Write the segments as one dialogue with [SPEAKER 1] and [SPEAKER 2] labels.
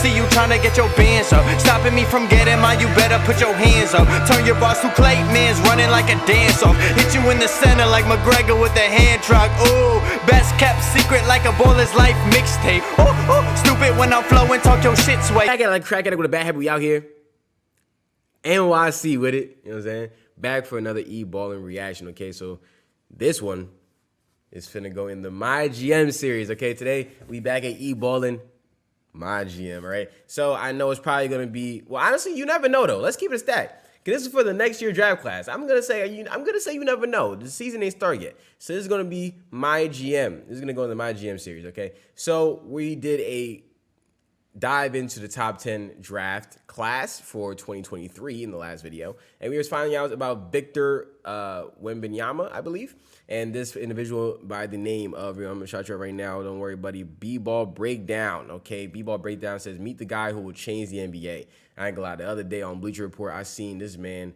[SPEAKER 1] See you trying to get your bands up, stopping me from getting mine, you better put your hands up. Turn your boss to Clay, man's running like a dance off. Hit you in the center like McGregor with a hand truck. Ooh, best kept secret like a baller's life mixtape. Ooh, stupid when I'm flowing, talk your shit sway.
[SPEAKER 2] I got like crack at it with a bad habit. We out here. NYC with it, you know what I'm saying? Back for another EBallin reaction, okay? So this one is finna go in the My GM series, okay? Today, we back at EBallin My GM, all right? So I know it's probably gonna be, well, honestly, you never know though. Let's keep it a stack. Cause this is for the next year draft class. I'm gonna say you never know. The season ain't started yet. So this is gonna be My GM. This is gonna go in the My GM series, okay? So we did a dive into the top 10 draft class for 2023 in the last video, and we were finding out about Victor Wembanyama, I believe, and this individual by the name of, I'm gonna shout you out right now, don't worry buddy, B-Ball Breakdown, okay? B-Ball Breakdown says, meet the guy who will change the NBA. I ain't gonna lie, the other day on Bleacher Report, I seen this man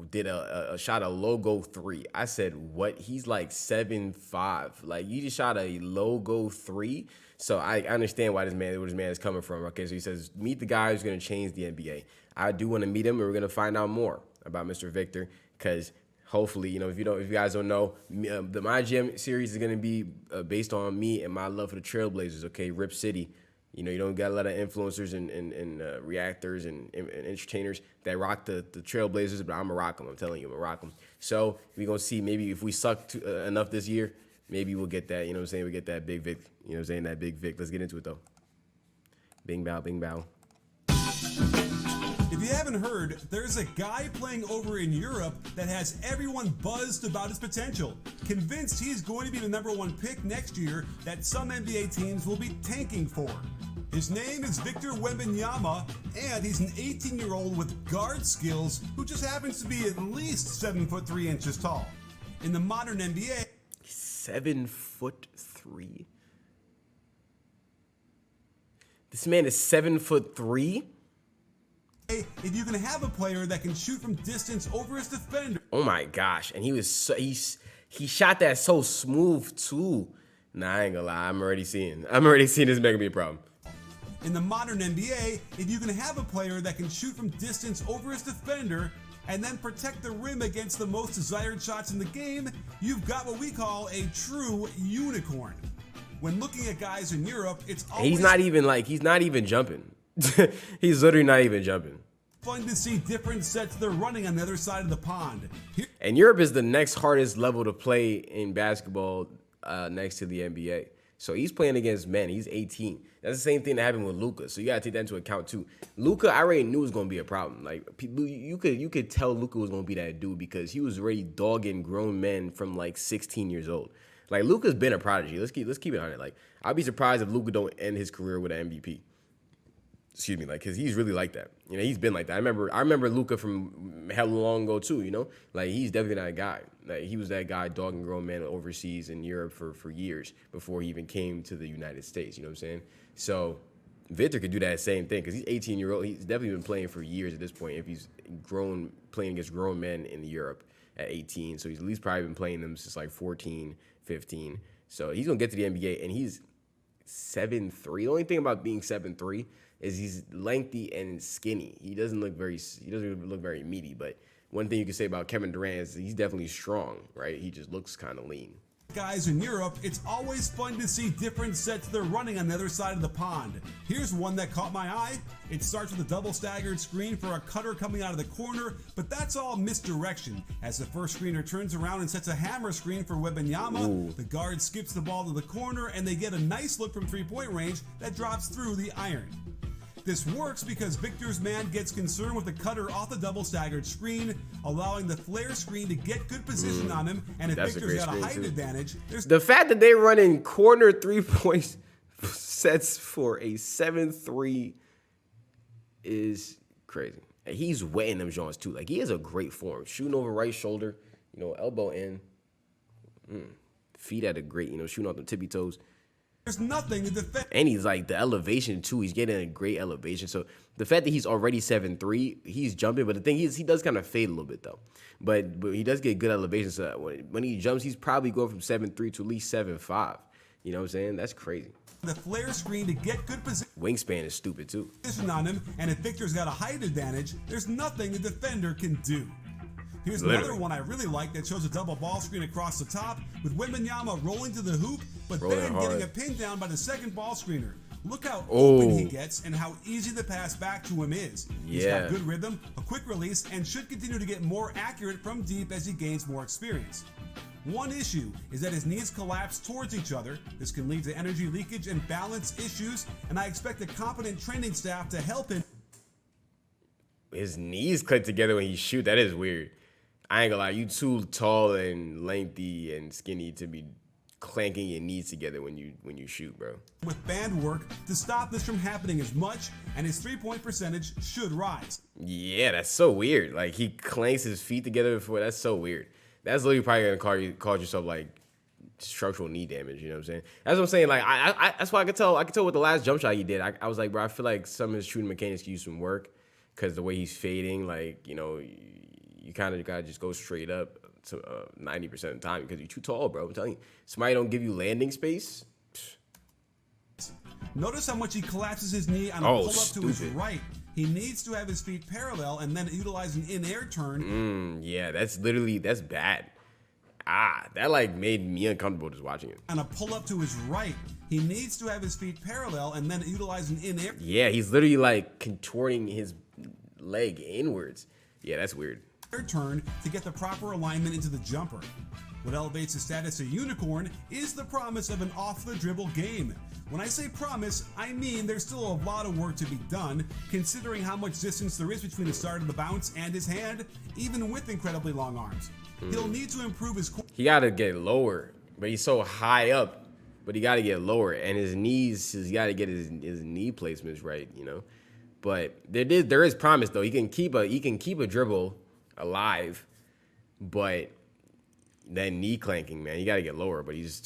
[SPEAKER 2] did a shot a logo 3. I said, what? He's like 7'5". Like, you just shot a logo 3. So I understand where this man is coming from. Okay, so he says, meet the guy who's gonna change the NBA. I do want to meet him, and we're gonna find out more about Mr. Victor, because hopefully, you know, if you guys don't know, the My GM series is gonna be based on me and my love for the Trailblazers. Okay, Rip City. You know, you don't got a lot of influencers and reactors and entertainers that rock the Trailblazers, but I'm going to rock them. I'm telling you, I'm going to rock them. So we're going to see maybe if we suck enough this year, maybe we'll get that, you know what I'm saying? We get that big Vic, you know what I'm saying? That big Vic. Let's get into it, though. Bing, bow, bing, bow.
[SPEAKER 3] If you haven't heard, there's a guy playing over in Europe that has everyone buzzed about his potential, convinced he's going to be the #1 pick next year that some NBA teams will be tanking for. His name is Victor Wembanyama, and he's an 18-year-old with guard skills who just happens to be at least 7'3" tall. In the modern NBA,
[SPEAKER 2] 7'3". This man is 7'3".
[SPEAKER 3] if you can have a player that can shoot from distance over his defender.
[SPEAKER 2] Oh my gosh, and he shot that so smooth too. Nah, I ain't gonna lie, I'm already seeing this making me a problem.
[SPEAKER 3] In the modern NBA, if you can have a player that can shoot from distance over his defender and then protect the rim against the most desired shots in the game, you've got what we call a true unicorn. When looking at guys in Europe, it's always
[SPEAKER 2] he's not even jumping. He's literally not even jumping.
[SPEAKER 3] Fun to see different sets they're running on the other side of the pond.
[SPEAKER 2] And Europe is the next hardest level to play in basketball next to the NBA. So he's playing against men. He's 18. That's the same thing that happened with Luka. So you gotta take that into account too. Luka, I already knew was gonna be a problem. Like you could tell Luka was gonna be that dude because he was already dogging grown men from like 16 years old. Like Luka's been a prodigy. Let's keep it on it. Like I'd be surprised if Luka don't end his career with an MVP. Excuse me, like, cause he's really like that. You know, he's been like that. I remember Luka from hella long ago too. You know, like he's definitely that guy. Like he was that guy dogging grown men overseas in Europe for years before he even came to the United States. You know what I'm saying? So Victor could do that same thing because he's 18-year-old. He's definitely been playing for years at this point. If he's playing against grown men in Europe at 18, so he's at least probably been playing them since like 14, 15. So he's gonna get to the NBA, and he's 7'3". The only thing about being 7'3" is he's lengthy and skinny. He doesn't look very meaty. But one thing you can say about Kevin Durant is he's definitely strong, right? He just looks kind of lean.
[SPEAKER 3] Guys in Europe, it's always fun to see different sets they're running on the other side of the pond. Here's one that caught my eye. It starts with a double staggered screen for a cutter coming out of the corner, but that's all misdirection. As the first screener turns around and sets a hammer screen for Wembanyama, the guard skips the ball to the corner and they get a nice look from three-point range that drops through the iron. This works because Victor's man gets concerned with the cutter off the double staggered screen, allowing the flare screen to get good position on him, and if Victor's got a height advantage, there's
[SPEAKER 2] the fact that they run in corner 3-point sets for a 7'3" is crazy. And he's wetting them joints too. Like he has a great form, shooting over right shoulder, you know, elbow in, feet at a great, you know, shooting off the tippy toes.
[SPEAKER 3] There's nothing to defend.
[SPEAKER 2] And he's like the elevation too. He's getting a great elevation. So the fact that he's already 7'3", he's jumping. But the thing is, he does kind of fade a little bit though. But he does get good elevation. So when he jumps, he's probably going from 7'3" to at least 7'5". You know what I'm saying? That's crazy.
[SPEAKER 3] The flare screen to get good
[SPEAKER 2] Wingspan is stupid too.
[SPEAKER 3] position on him, and if Victor's got a height advantage, there's nothing the defender can do. Here's
[SPEAKER 2] Literally.
[SPEAKER 3] another one I really like that shows a double ball screen across the top with Wembanyama rolling to the hoop, but
[SPEAKER 2] Rolling
[SPEAKER 3] then
[SPEAKER 2] hard.
[SPEAKER 3] getting a pin down by the second ball screener. Look how
[SPEAKER 2] Oh.
[SPEAKER 3] open he gets and how easy the pass back to him is. He's
[SPEAKER 2] Yeah.
[SPEAKER 3] got good rhythm, a quick release, and should continue to get more accurate from deep as he gains more experience. One issue is that his knees collapse towards each other. This can lead to energy leakage and balance issues, and I expect a competent training staff to help him.
[SPEAKER 2] His knees click together when he shoot. That is weird. I ain't gonna lie, you too tall and lengthy and skinny to be clanking your knees together when you shoot, bro.
[SPEAKER 3] With band work to stop this from happening as much, and his three-point percentage should rise.
[SPEAKER 2] Yeah, that's so weird. Like he clanks his feet together before. That's so weird. That's literally probably gonna cause yourself like structural knee damage. You know what I'm saying? That's what I'm saying. Like I that's why I could tell with the last jump shot he did. I was like, bro, I feel like some of his shooting mechanics could use some work because the way he's fading, like, you know, you kind of gotta just go straight up to 90% of the time because you're too tall, bro. I'm telling you, somebody don't give you landing space.
[SPEAKER 3] Notice how much he collapses his knee on a
[SPEAKER 2] Oh,
[SPEAKER 3] pull-up to his
[SPEAKER 2] stupid.
[SPEAKER 3] right. He needs to have his feet parallel and then utilize an in-air turn
[SPEAKER 2] Yeah, that's bad. That like made me uncomfortable just watching it.
[SPEAKER 3] on a pull-up to his right. He needs to have his feet parallel and then utilize an in-air
[SPEAKER 2] Yeah, he's literally like contorting his leg inwards. Yeah, that's weird.
[SPEAKER 3] turn to get the proper alignment into the jumper. What elevates his status a unicorn is the promise of an off-the-dribble game. When I say promise, I mean there's still a lot of work to be done, considering how much distance there is between the start of the bounce and his hand, even with incredibly long arms. He'll need to improve his
[SPEAKER 2] He got to get lower, but he's so high up, but he got to get lower, and his knees, he's got to get his knee placements right, you know. But there is promise though. He can keep a dribble alive, but that knee clanking, man, you got to get lower. But he's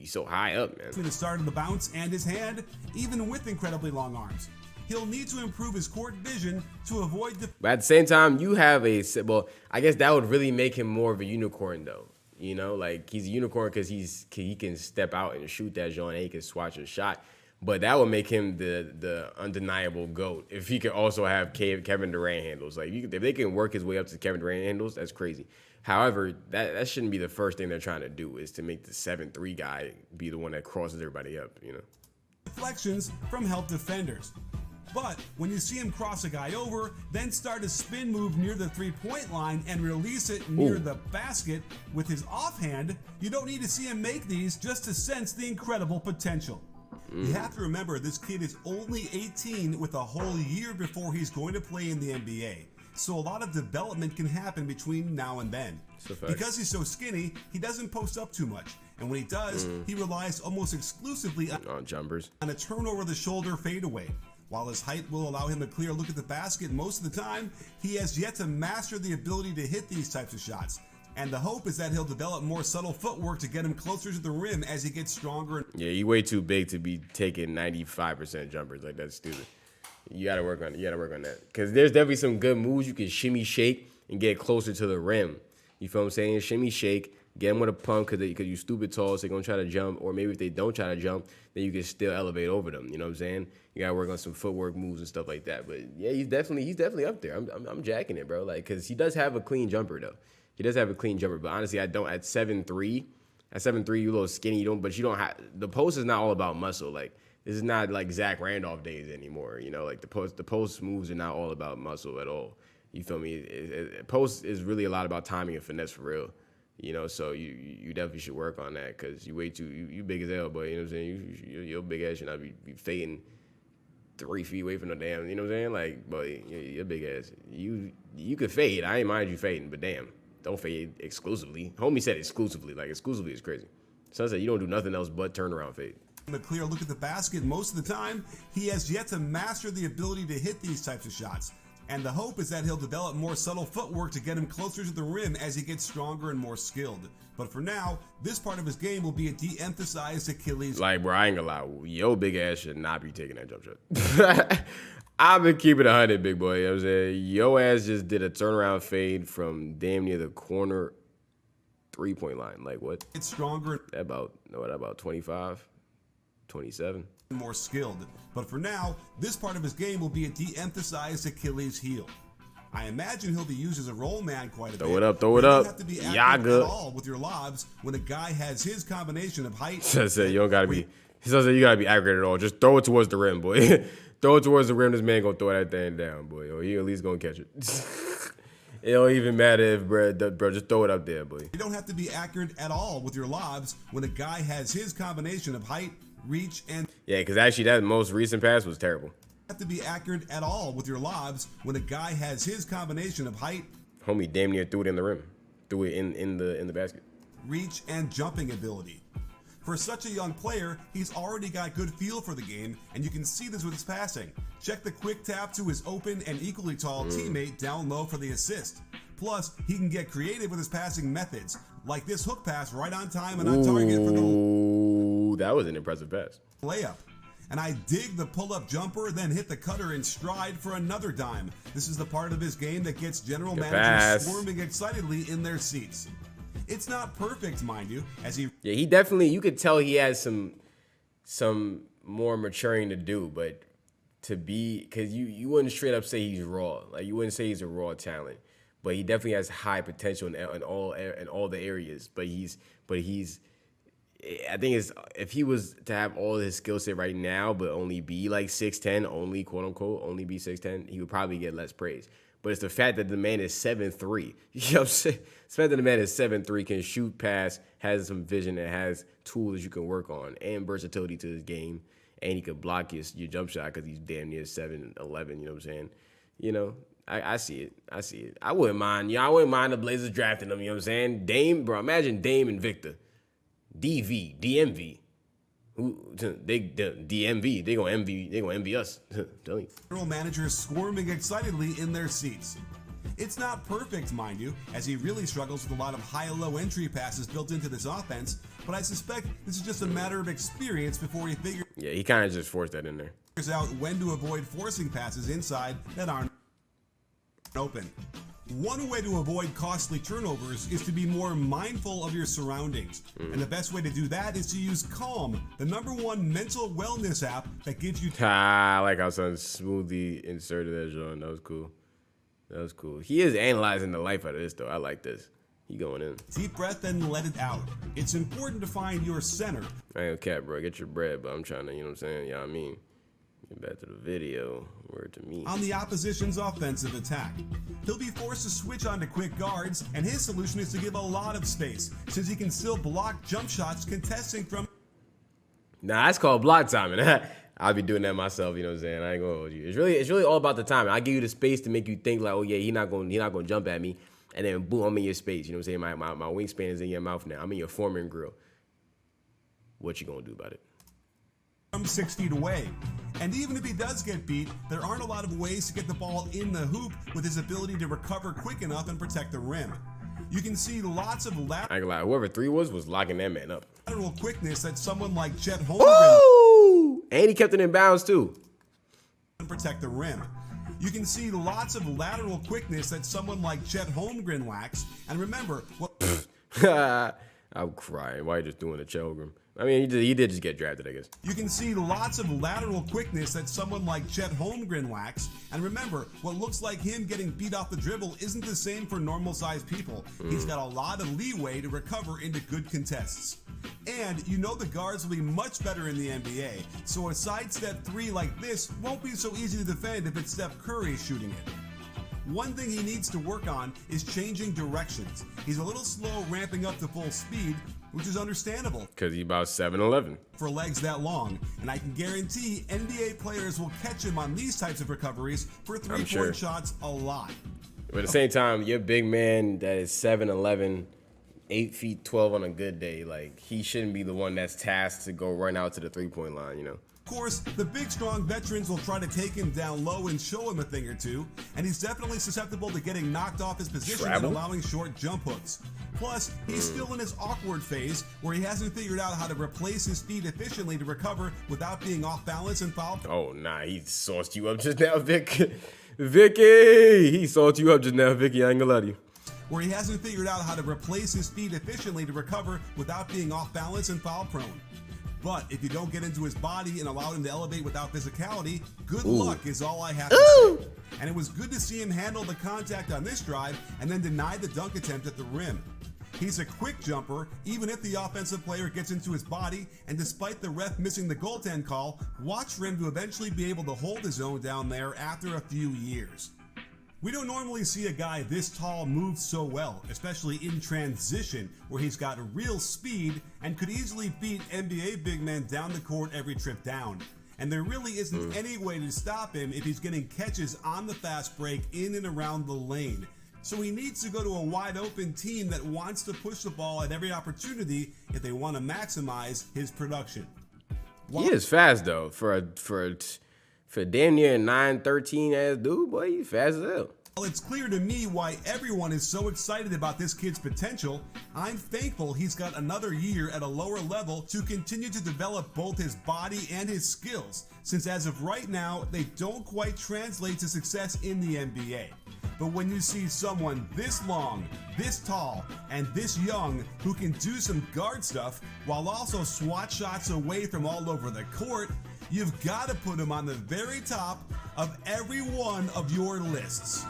[SPEAKER 2] so high up, man.
[SPEAKER 3] between the start of the bounce and his hand, even with incredibly long arms. He'll need to improve his court vision to avoid the
[SPEAKER 2] But at the same time, you have well, I guess that would really make him more of a unicorn though. You know, like he's a unicorn because he can step out and shoot that joint and he can swatch a shot. But that would make him the undeniable GOAT if he could also have Kevin Durant handles. Like if they can work his way up to Kevin Durant handles, that's crazy. However, that shouldn't be the first thing they're trying to do is to make the 7'3" guy be the one that crosses everybody up, you know.
[SPEAKER 3] deflections from help defenders. But when you see him cross a guy over, then start a spin move near the three-point line and release it near the basket with his offhand, you don't need to see him make these just to sense the incredible potential. You have to remember this kid is only 18 with a whole year before he's going to play in the NBA. So a lot of development can happen between now and then. Because he's so skinny, he doesn't post up too much. And when he does, he relies almost exclusively
[SPEAKER 2] On jumpers.
[SPEAKER 3] on a turn over the shoulder fadeaway. While his height will allow him a clear look at the basket most of the time, he has yet to master the ability to hit these types of shots. And the hope is that he'll develop more subtle footwork to get him closer to the rim as he gets stronger.
[SPEAKER 2] Yeah, you way too big to be taking 95% jumpers. Like, that's stupid. You gotta work on that. Because there's definitely some good moves you can shimmy shake and get closer to the rim. You feel what I'm saying? Shimmy shake, get them with a pump because you're stupid tall, so they're gonna try to jump. Or maybe if they don't try to jump, then you can still elevate over them. You know what I'm saying? You gotta work on some footwork moves and stuff like that. But yeah, he's definitely up there. I'm jacking it, bro. Like, because he does have a clean jumper though. He does have a clean jumper, but honestly, I don't. At 7'3", you're a little skinny. You don't have the post is not all about muscle. Like, this is not like Zach Randolph days anymore. You know, like the post moves are not all about muscle at all. You feel me? Post is really a lot about timing and finesse for real. You know, so you definitely should work on that because you big as hell, but you know what I'm saying? Your big ass should not be fading 3 feet away from the damn. You know what I'm saying? Like, but your big ass, you could fade. I ain't mind you fading, but damn. Don't fade exclusively. Homie said exclusively. Like, exclusively is crazy. Son said you don't do nothing else but turn around fade.
[SPEAKER 3] A clear look at the basket most of the time, he has yet to master the ability to hit these types of shots. And the hope is that he'll develop more subtle footwork to get him closer to the rim as he gets stronger and more skilled. But for now, this part of his game will be a de-emphasized Achilles.
[SPEAKER 2] Like, bro, I ain't gonna lie. Yo big ass should not be taking that jump shot. I've been keeping 100, big boy. You know what I'm saying? Yo ass just did a turnaround fade from damn near the corner 3-point line. Like, what?
[SPEAKER 3] It's stronger.
[SPEAKER 2] About 25? 27.
[SPEAKER 3] More skilled, but for now, this part of his game will be a de-emphasized Achilles heel. I imagine he'll be used as a roll man quite a bit.
[SPEAKER 2] Throw it up, throw it
[SPEAKER 3] You don't
[SPEAKER 2] up.
[SPEAKER 3] have to be accurate
[SPEAKER 2] Yaga.
[SPEAKER 3] at all with your lobs when a guy has his combination of height.
[SPEAKER 2] Says you don't gotta be. He says you gotta be accurate at all. Just throw it towards the rim, boy. Throw it towards the rim. This man gonna throw that thing down, boy. Or he at least gonna catch it. It don't even matter if, bro, just throw it up there, boy.
[SPEAKER 3] You don't have to be accurate at all with your lobs when a guy has his combination of height, reach, and
[SPEAKER 2] Yeah, because actually that most recent pass was terrible.
[SPEAKER 3] have to be accurate at all with your lobs when a guy has his combination of height,
[SPEAKER 2] Homie damn near threw it in the rim. Threw it in the basket.
[SPEAKER 3] reach, and jumping ability. For such a young player, he's already got good feel for the game, and you can see this with his passing. Check the quick tap to his open and equally tall teammate down low for the assist. Plus, he can get creative with his passing methods, like this hook pass right on time and on target for the
[SPEAKER 2] Ooh, that was an impressive pass.
[SPEAKER 3] layup. And I dig the pull-up jumper, then hit the cutter in stride for another dime. This is the part of his game that gets general
[SPEAKER 2] Good
[SPEAKER 3] managers
[SPEAKER 2] pass.
[SPEAKER 3] squirming excitedly in their seats. It's not perfect, mind you, as he
[SPEAKER 2] Yeah, he definitely, you could tell he has some more maturing to do, but to be, because you wouldn't straight up say he's raw. Like, you wouldn't say he's a raw talent, but he definitely has high potential in all the areas. But he's I think it's, if he was to have all his skill set right now, but only be like 6'10", only quote unquote, only be 6'10", he would probably get less praise. But it's the fact that the man is 7'3". You know what I'm saying? It's the fact that the man is 7'3", can shoot, pass, has some vision, and has tools you can work on, and versatility to his game. And he could block your jump shot because he's damn near 7'11". You know what I'm saying? You know, I see it. I see it. I wouldn't mind. I wouldn't mind the Blazers drafting him. You know what I'm saying? Dame, bro. Imagine Dame and Victor, DMV. Who they DMV? They gonna envy us. Telling you.
[SPEAKER 3] general managers squirming excitedly in their seats. It's not perfect, mind you, as he really struggles with a lot of high-low entry passes built into this offense, but I suspect this is just a matter of experience before he figures
[SPEAKER 2] Yeah, he kind of just forced that in there.
[SPEAKER 3] out when to avoid forcing passes inside that aren't open. One way to avoid costly turnovers is to be more mindful of your surroundings. And the best way to do that is to use Calm, the #1 mental wellness app that gives you
[SPEAKER 2] I like how son smoothly inserted that, John. That was cool. That was cool. He is analyzing the life out of this, though. I like this. He going in.
[SPEAKER 3] deep breath and let it out. It's important to find your center.
[SPEAKER 2] I ain't cat, bro. Get your bread, but I'm trying to, you know what I'm saying? Yeah, I mean, get back to the video. Word to me.
[SPEAKER 3] On the opposition's offensive attack. He'll be forced to switch onto quick guards, and his solution is to give a lot of space, since he can still block jump shots contesting from
[SPEAKER 2] Nah, that's called block timing. I'll be doing that myself, you know what I'm saying? I ain't gonna hold you. It's really all about the timing. I give you the space to make you think like, oh yeah, he not gonna jump at me. And then boom, I'm in your space. You know what I'm saying? My wingspan is in your mouth now. I'm in your Foreman grill. What you gonna do about it?
[SPEAKER 3] from 6 feet away. And even if he does get beat, there aren't a lot of ways to get the ball in the hoop with his ability to recover quick enough and protect the rim. You can see lots of
[SPEAKER 2] I ain't gonna lie, whoever 3 was locking that man up.
[SPEAKER 3] lateral quickness that someone like Chet Holmgren
[SPEAKER 2] Woo! And he kept it in bounds too.
[SPEAKER 3] can protect the rim. You can see lots of lateral quickness that someone like Chet Holmgren lacks. And remember, what
[SPEAKER 2] I'm crying. Why are you just doing a Chelgrim? I mean, he did just get drafted, I guess.
[SPEAKER 3] you can see lots of lateral quickness that someone like Chet Holmgren lacks. And remember, what looks like him getting beat off the dribble isn't the same for normal-sized people. He's got a lot of leeway to recover into good contests. And you know the guards will be much better in the NBA, so a sidestep 3 like this won't be so easy to defend if it's Steph Curry shooting it. One thing he needs to work on is changing directions. He's a little slow ramping up to full speed, which is understandable
[SPEAKER 2] Because he about 7'11".
[SPEAKER 3] for legs that long, and I can guarantee NBA players will catch him on these types of recoveries for three-point
[SPEAKER 2] sure.
[SPEAKER 3] shots a lot.
[SPEAKER 2] But at the same time, your big man that is 7'11", 8 feet 12 on a good day, like, he shouldn't be the one that's tasked to go run out to the three-point line, you know?
[SPEAKER 3] Of course, the big, strong veterans will try to take him down low and show him a thing or two, and he's definitely susceptible to getting knocked off his position
[SPEAKER 2] Travel?
[SPEAKER 3] and allowing short jump hooks. Plus, he's still in his awkward phase where he hasn't figured out how to replace his feet efficiently to recover without being off balance and foul.
[SPEAKER 2] Oh, nah, he sauced you up just now, Vic. Vicky! He sauced you up just now, Vicky. I ain't gonna lie to you.
[SPEAKER 3] Where he hasn't figured out how to replace his feet efficiently to recover without being off balance and foul prone. But if you don't get into his body and allow him to elevate without physicality, good luck is all I have to say. And it was good to see him handle the contact on this drive and then deny the dunk attempt at the rim. He's a quick jumper, even if the offensive player gets into his body, and despite the ref missing the goaltend call, watch for him to eventually be able to hold his own down there after a few years. We don't normally see a guy this tall move so well, especially in transition, where he's got real speed and could easily beat NBA big men down the court every trip down. And there really isn't any way to stop him if he's getting catches on the fast break in and around the lane. So he needs to go to a wide open team that wants to push the ball at every opportunity if they want to maximize his production.
[SPEAKER 2] He is fast though for damn near a 9'13" ass dude, boy. He's fast as hell.
[SPEAKER 3] Well, it's clear to me why everyone is so excited about this kid's potential. I'm thankful he's got another year at a lower level to continue to develop both his body and his skills, since as of right now, they don't quite translate to success in the NBA. But when you see someone this long, this tall, and this young who can do some guard stuff while also swat shots away from all over the court, you've got to put him on the very top of every one of your lists.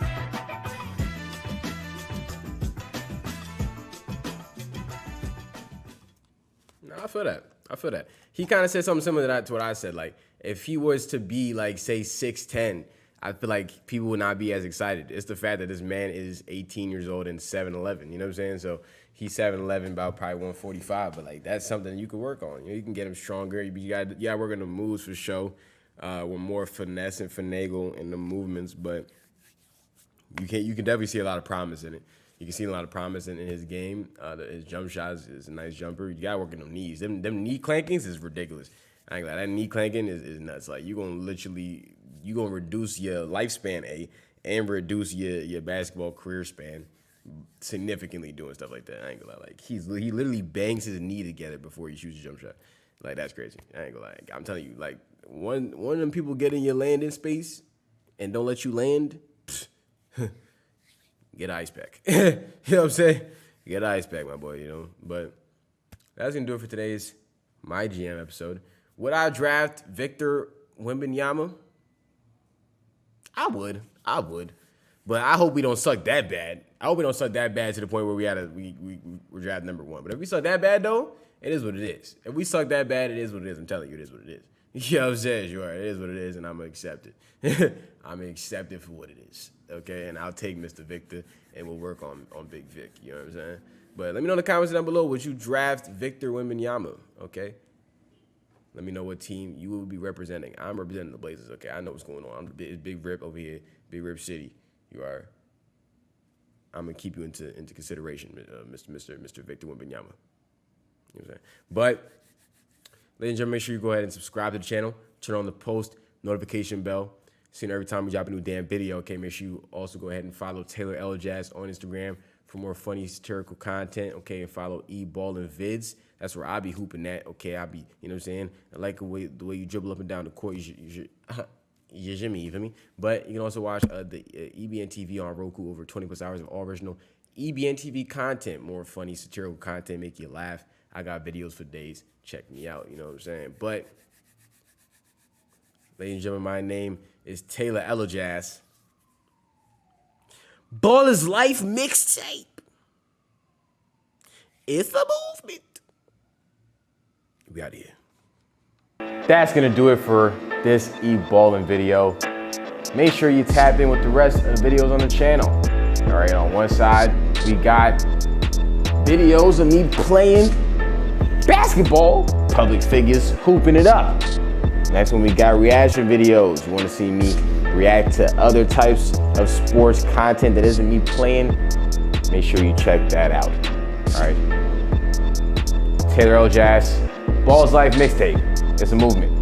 [SPEAKER 2] No, I feel that. He kind of said something similar to what I said. Like, if he was to be, like, say, 6'10", I feel like people would not be as excited. It's the fact that this man is 18 years old and 7'11", you know what I'm saying? So he's 7'11", about probably 145, but, like, that's something you could work on. You can get him stronger. You got to work on the moves for sure, with more finesse and finagle in the movements, but you can definitely see a lot of promise in it. You can see a lot of promise in his game. His jump shots is a nice jumper. You got to work on them knees. Them knee clankings is ridiculous. I ain't gonna lie, that knee clanking is nuts. Like, you're going to reduce your lifespan, and reduce your basketball career span significantly doing stuff like that. I ain't gonna lie. Like, he literally bangs his knee together before he shoots a jump shot. Like, that's crazy. I ain't gonna lie. I'm telling you, like, one of them people get in your landing space and don't let you land, get ice pack. You know what I'm saying? Get ice pack, my boy, you know. But that's going to do it for today's My GM episode. Would I draft Victor Wembanyama? I would. But I hope we don't suck that bad. I hope we don't suck that bad to the point where we're draft number 1. But if we suck that bad, though, it is what it is. If we suck that bad, it is what it is. I'm telling you, it is what it is. You know what I'm saying? Sure, it is what it is, and I'm going to accept it. I'm going to accept it for what it is, okay? And I'll take Mr. Victor, and we'll work on Big Vic, you know what I'm saying? But let me know in the comments down below, would you draft Victor Wembanyama, okay? Let me know what team you will be representing. I'm representing the Blazers, okay? I know what's going on. It's Big Rip over here, Big Rip City. I'm going to keep you into consideration, Mr. Victor Wembanyama. You know what I'm saying? But ladies and gentlemen, make sure you go ahead and subscribe to the channel. Turn on the post notification bell. So every time we drop a new damn video, okay? Make sure you also go ahead and follow Taylor L. Jazz on Instagram for more funny satirical content, okay? And follow EBallin Vids. That's where I be hooping at, okay? I be, you know what I'm saying? I like the way you dribble up and down the court. You shimmy, you feel me? But you can also watch the EBN TV on Roku, over 20+ hours of all original EBN TV content. More funny satirical content, make you laugh. I got videos for days. Check me out, you know what I'm saying? But, ladies and gentlemen, my name is Taylor Elojazz. Ball is Life mixtape. It's a movement. We out here. That's going to do it for this EBallin video. Make sure you tap in with the rest of the videos on the channel. All right, on one side, we got videos of me playing basketball, public figures hooping it up. Next one, we got reaction videos. You want to see me react to other types of sports content that isn't me playing? Make sure you check that out. All right. Taylor L. Jazz, Ball's Life mixtape. It's a movement.